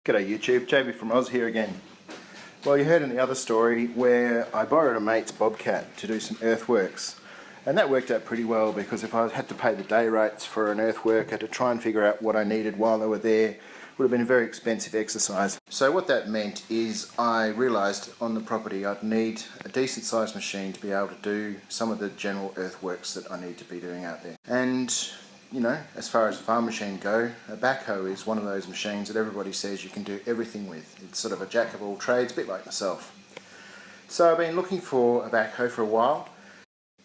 G'day YouTube, JB from Oz here again. Well, you heard in the other story where I borrowed a mate's Bobcat to do some earthworks, and that worked out pretty well because if I had to pay the day rates for an earthwork, I had to try and figure out what I needed while they were there. It would have been a very expensive exercise. So what that meant is I realised on the property I'd need a decent sized machine to be able to do some of the general earthworks that I need to be doing out there. And you know, as far as a farm machine go, a backhoe is one of those machines that everybody says you can do everything with. It's sort of a jack of all trades, a bit like myself. So I've been looking for a backhoe for a while.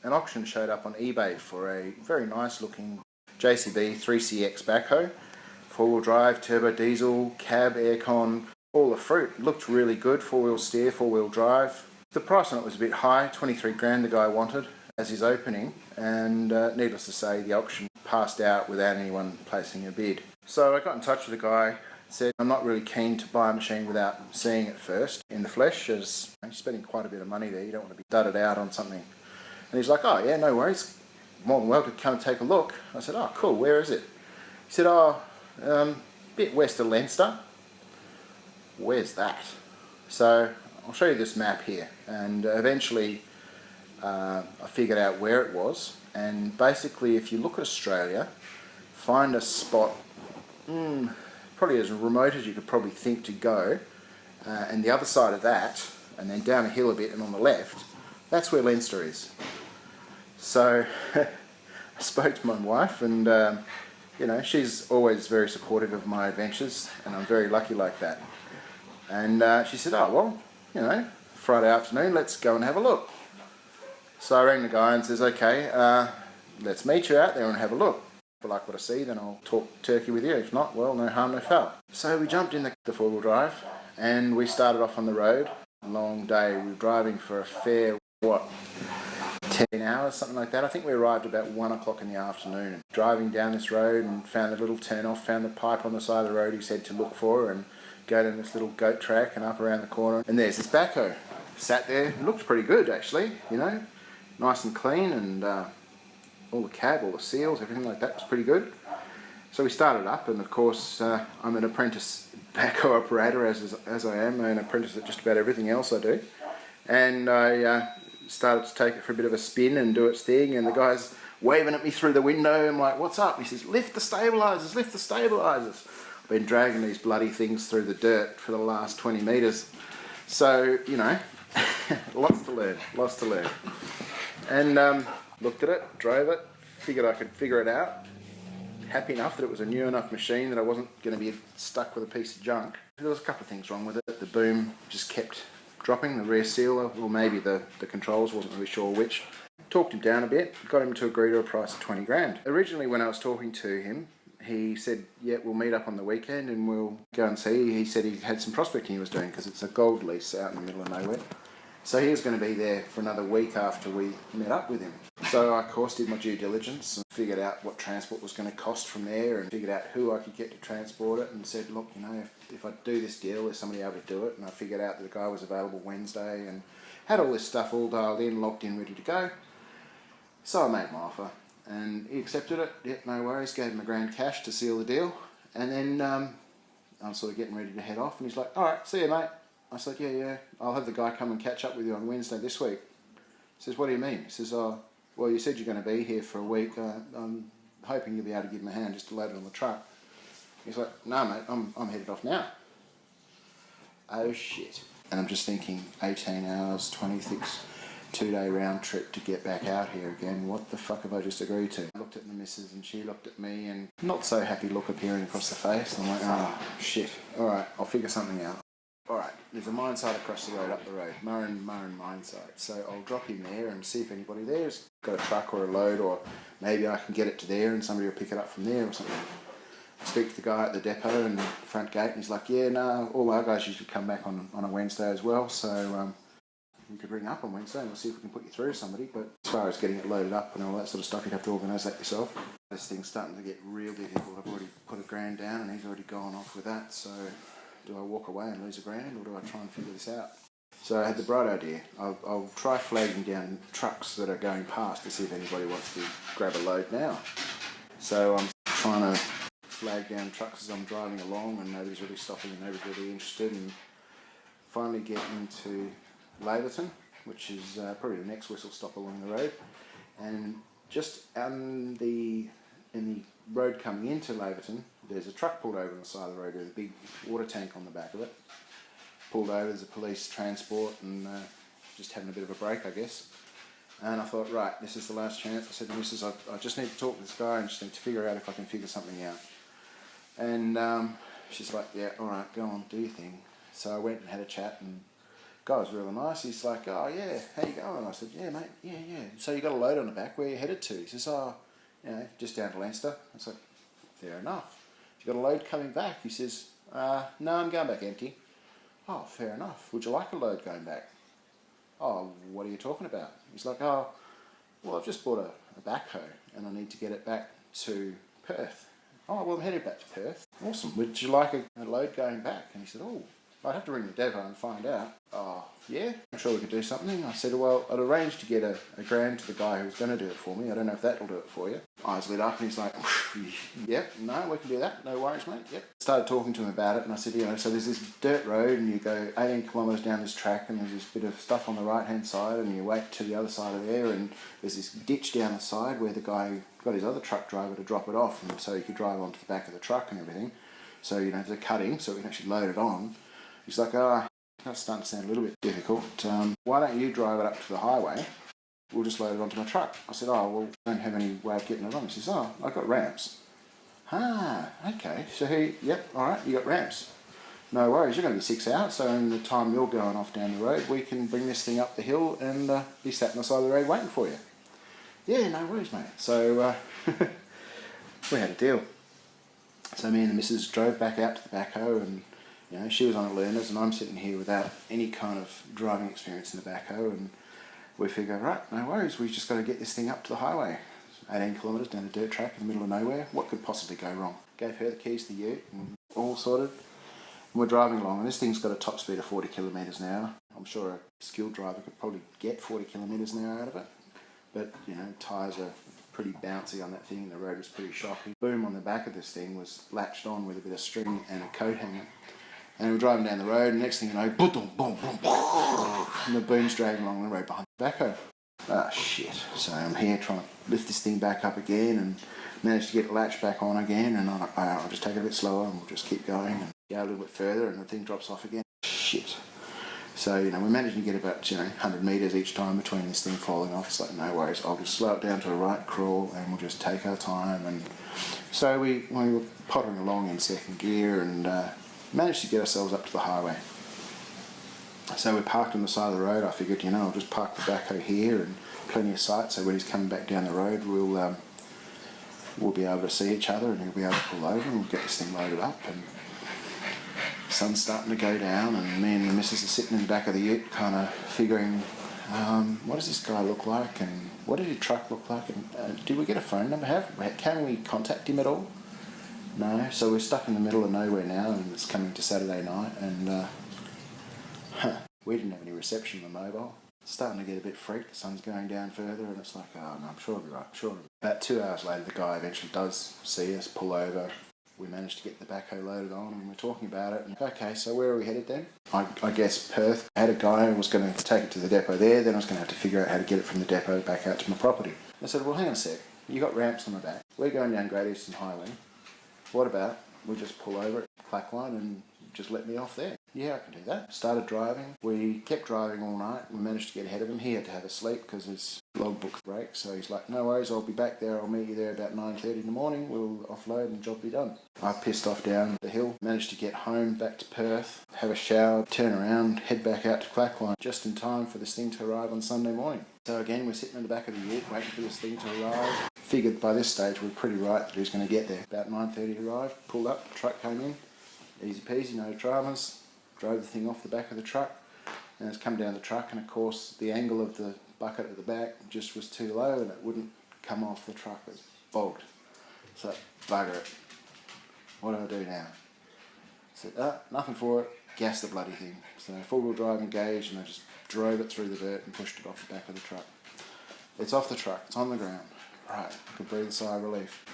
An auction showed up on eBay for a very nice looking JCB 3CX backhoe. 4-wheel drive, turbo diesel, cab, aircon, all the fruit. It looked really good, 4-wheel steer, 4-wheel drive. The price on it was a bit high, 23 grand the guy wanted as his opening, and needless to say the auction passed out without anyone placing a bid. So I got in touch with the guy, said I'm not really keen to buy a machine without seeing it first in the flesh, as you're spending quite a bit of money there, you don't want to be dudded out on something. And he's like, oh yeah, no worries, more than welcome to come and take a look. I said, oh cool, where is it? He said, oh, bit west of Leinster. Where's that? So I'll show you this map here, and eventually I figured out where it was. And basically if you look at Australia, find a spot probably as remote as you could probably think to go, and the other side of that, and then down a hill a bit and on the left, that's where Leinster is. So I spoke to my wife, and you know, she's always very supportive of my adventures, and I'm very lucky like that. And she said, oh well, you know, Friday afternoon, let's go and have a look. So I rang the guy and says, okay, let's meet you out there and have a look. If I like what I see, then I'll talk turkey with you. If not, well, no harm, no foul. So we jumped in the 4-wheel drive and we started off on the road. A long day. We were driving for a fair, 10 hours, something like that. I think we arrived about 1 o'clock in the afternoon. Driving down this road and found a little turn off, found the pipe on the side of the road he said to look for, and go down this little goat track and up around the corner. And there's this backhoe. Sat there. It looked pretty good actually, you know. Nice and clean, and all the cab, all the seals, everything like that was pretty good. So we started up, and of course I'm an apprentice backhoe operator, as I am. I'm an apprentice at just about everything else I do. And I started to take it for a bit of a spin and do its thing, and the guy's waving at me through the window. I'm like, what's up? He says, lift the stabilisers, lift the stabilisers. I've been dragging these bloody things through the dirt for the last 20 metres. So, you know, lots to learn, lots to learn. And looked at it, drove it, figured I could figure it out. Happy enough that it was a new enough machine that I wasn't going to be stuck with a piece of junk. There was a couple of things wrong with it. The boom just kept dropping, the rear sealer, or maybe the controls, wasn't really sure which. Talked him down a bit, got him to agree to a price of 20 grand. Originally when I was talking to him, he said, yeah, we'll meet up on the weekend and we'll go and see. He said he had some prospecting he was doing because it's a gold lease out in the middle of nowhere. So he was going to be there for another week after we met up with him. So I, of course, did my due diligence and figured out what transport was going to cost from there, and figured out who I could get to transport it, and said, look, you know, if I do this deal, is somebody able to do it? And I figured out that the guy was available Wednesday and had all this stuff all dialed in, locked in, ready to go. So I made my offer, and he accepted it. Yep, no worries, gave him $1,000 cash to seal the deal. And then I was sort of getting ready to head off, and he's like, all right, see you, mate. I said, yeah, I'll have the guy come and catch up with you on Wednesday this week. He says, what do you mean? He says, oh, well, you said you're going to be here for a week. I'm hoping you'll be able to give him a hand just to load it on the truck. He's like, no, mate, I'm headed off now. Oh, shit. And I'm just thinking, 18 hours, 26, 2-day round trip to get back out here again. What the fuck have I just agreed to? I looked at the missus and she looked at me, and not so happy look appearing across the face. I'm like, oh, shit. All right, I'll figure something out. Alright, there's a mine site across the road, up the road, Murrin mine site. So I'll drop him there and see if anybody there's got a truck or a load, or maybe I can get it to there and somebody will pick it up from there or something. I speak to the guy at the depot and the front gate, and he's like, yeah, no, all our guys usually come back on a Wednesday as well, so we could ring up on Wednesday and we'll see if we can put you through to somebody. But as far as getting it loaded up and all that sort of stuff, you'd have to organise that yourself. This thing's starting to get real difficult. I've already put $1,000 down and he's already gone off with that, so do I walk away and lose $1,000, or do I try and figure this out? So I had the bright idea. I'll try flagging down trucks that are going past to see if anybody wants to grab a load now. So I'm trying to flag down trucks as I'm driving along, and nobody's really stopping and nobody's really interested, and finally get into Laverton, which is probably the next whistle stop along the road, and just in the road coming into Laverton, there's a truck pulled over on the side of the road with a big water tank on the back of it. Pulled over, there's a police transport, and just having a bit of a break, I guess. And I thought, right, this is the last chance. I said to the missus, I just need to talk to this guy and just need to figure out if I can figure something out. And she's like, yeah, all right, go on, do your thing. So I went and had a chat, and the guy was really nice. He's like, oh yeah, how you going? I said, yeah mate, yeah. So you got a load on the back, where you headed to? He says, oh, just down to Leinster. I was like, fair enough. You got a load coming back? He says, no, I'm going back empty. Oh, fair enough. Would you like a load going back? Oh, what are you talking about? He's like, oh, well, I've just bought a backhoe and I need to get it back to Perth. Oh, well, I'm headed back to Perth. Awesome. Would you like a load going back? And he said, oh, I'd have to ring the depot and find out. Oh, yeah, I'm sure we could do something. I said, well, I'd arranged to get a grand to the guy who was going to do it for me. I don't know if that'll do it for you. Eyes lit up and he's like, yep, no, we can do that. No worries, mate. Yep. Started talking to him about it, and I said, so there's this dirt road and you go 18 kilometres down this track, and there's this bit of stuff on the right-hand side, and you wait to the other side of there, and there's this ditch down the side where the guy got his other truck driver to drop it off, and so he could drive onto the back of the truck and everything. So, there's a cutting so we can actually load it on. He's like, that's starting to sound a little bit difficult. Why don't you drive it up to the highway? We'll just load it onto my truck. I said, oh, well, I don't have any way of getting it on. He says, oh, I've got ramps. Okay. So yep, all right, you got ramps. No worries, you're going to be 6 hours, so in the time you're going off down the road, we can bring this thing up the hill and be sat on the side of the road waiting for you. Yeah, no worries, mate. So we had a deal. So me and the missus drove back out to the backhoe, and she was on a learners and I'm sitting here without any kind of driving experience in the backhoe, and we figured, right, no worries, we've just got to get this thing up to the highway. 18 kilometres down a dirt track in the middle of nowhere. What could possibly go wrong? Gave her the keys to the ute and all sorted. And we're driving along, and this thing's got a top speed of 40 kilometres an hour. I'm sure a skilled driver could probably get 40 kilometres an hour out of it. But, tyres are pretty bouncy on that thing, and the road was pretty shocking. Boom on the back of this thing was latched on with a bit of string and a coat hanger. And we're driving down the road, and next thing you know, boom, boom, boom, boom, and the boom's dragging along the road behind the backhoe. Ah, shit. So I'm here trying to lift this thing back up again and managed to get it latched back on again, and I'll just take it a bit slower and we'll just keep going and go a little bit further, and the thing drops off again. Shit. So, we managed to get about, 100 metres each time between this thing falling off. It's like, no worries, I'll just slow it down to a right crawl and we'll just take our time. And so we were pottering along in second gear and managed to get ourselves up to the highway. So we parked on the side of the road. I figured, I'll just park the backhoe here, and plenty of sight, so when he's coming back down the road, we'll be able to see each other, and he'll be able to pull over, and we'll get this thing loaded up. And the sun's starting to go down, and me and the missus are sitting in the back of the ute, kind of figuring, what does this guy look like, and what did his truck look like, and do we get a phone number? Can we contact him at all? No. So we're stuck in the middle of nowhere now, and it's coming to Saturday night, and we didn't have any reception on the mobile. It's starting to get a bit freaked. The sun's going down further, and it's like, oh no, I'm sure I'll be right. Sure. About 2 hours later, the guy eventually does see us, pull over. We managed to get the backhoe loaded on, and we're talking about it. And, okay, so where are we headed then? I guess Perth. I had a guy who was going to take it to the depot there. Then I was going to have to figure out how to get it from the depot back out to my property. I said, well, hang on a sec. You got ramps on the back. We're going down Great Eastern Highway. What about we just pull over at Clackline and just let me off there? Yeah, I can do that. Started driving. We kept driving all night. We managed to get ahead of him. He had to have a sleep because his logbook breaks. So he's like, no worries, I'll be back there. I'll meet you there about 9:30 in the morning. We'll offload and job be done. I pissed off down the hill. Managed to get home, back to Perth, have a shower, turn around, head back out to Clackline just in time for this thing to arrive on Sunday morning. So again, we're sitting in the back of the ute waiting for this thing to arrive. Figured by this stage we're pretty right that he was going to get there. About 9:30 arrived, pulled up, truck came in. Easy peasy, no dramas. Drove the thing off the back of the truck, and it's come down the truck, and of course the angle of the bucket at the back just was too low and it wouldn't come off the truck. It was bogged. So bugger it. What do I do now? I said, nothing for it, gas the bloody thing. So four-wheel drive engaged, and I just drove it through the dirt and pushed it off the back of the truck. It's off the truck, it's on the ground. Right, I could breathe a sigh of relief.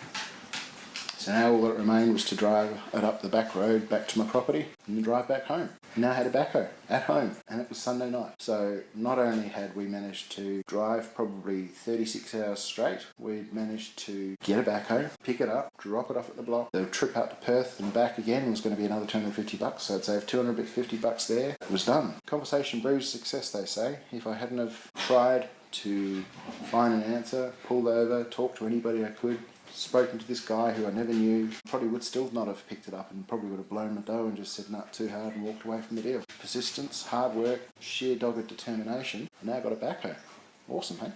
So now all that remained was to drive it up the back road back to my property and then drive back home. Now I had a backhoe at home, and it was Sunday night. So not only had we managed to drive probably 36 hours straight, we'd managed to get a backhoe, pick it up, drop it off at the block. The trip out to Perth and back again was going to be another $250, so I'd save $250 there. It was done. Conversation brews success, they say. If I hadn't have tried to find an answer, pulled over, talk to anybody I could, spoken to this guy who I never knew, probably would still not have picked it up and probably would have blown my dough and just said, "Nah, too hard," and walked away from the deal. Persistence, hard work, sheer dogged determination, and now I've got a backhoe. Awesome, hey?